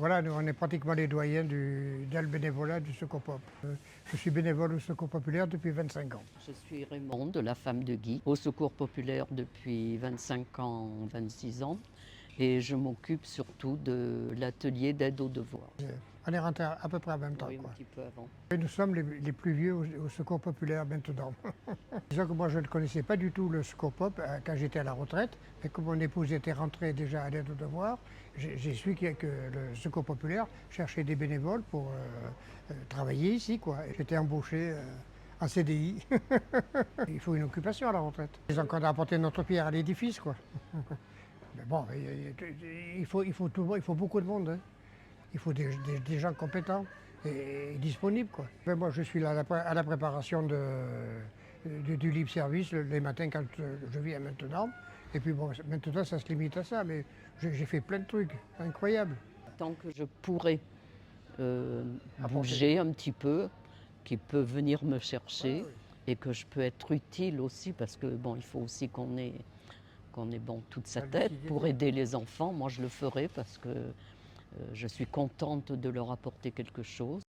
Voilà, nous on est pratiquement les doyens dans le bénévolat du Secours Pop. Je suis bénévole au Secours Populaire depuis 25 ans. Je suis Raymonde, la femme de Guy, au Secours Populaire depuis 25 ans, 26 ans. Et je m'occupe surtout de l'atelier d'aide aux devoirs. On est rentré à peu près en même temps, Oui, un quoi. petit peu avant. Et nous sommes les plus vieux au Secours Populaire maintenant. Disons que moi je ne connaissais pas du tout le Secours Pop quand j'étais à la retraite, mais comme mon épouse était rentrée déjà à l'aide aux devoirs, j'ai su que le Secours Populaire cherchait des bénévoles pour travailler ici, quoi. J'étais embauché en CDI. Il faut une occupation à la retraite. Ils ont encore apporté notre pierre à l'édifice, quoi. Mais bon, il faut beaucoup de monde, hein. Il faut des gens compétents et disponibles, quoi. Mais moi, je suis là à la préparation du libre service les matins quand je viens maintenant. Et puis bon, maintenant, ça se limite à ça, mais j'ai fait plein de trucs incroyables. Tant que je pourrais Apporter. bouger un petit peu, qui peut venir me chercher Ouais, oui. et que je peux être utile aussi, parce que bon, il faut aussi qu'on ait bon toute sa La tête lucidité. pour aider les enfants. Moi, je le ferai parce que je suis contente de leur apporter quelque chose.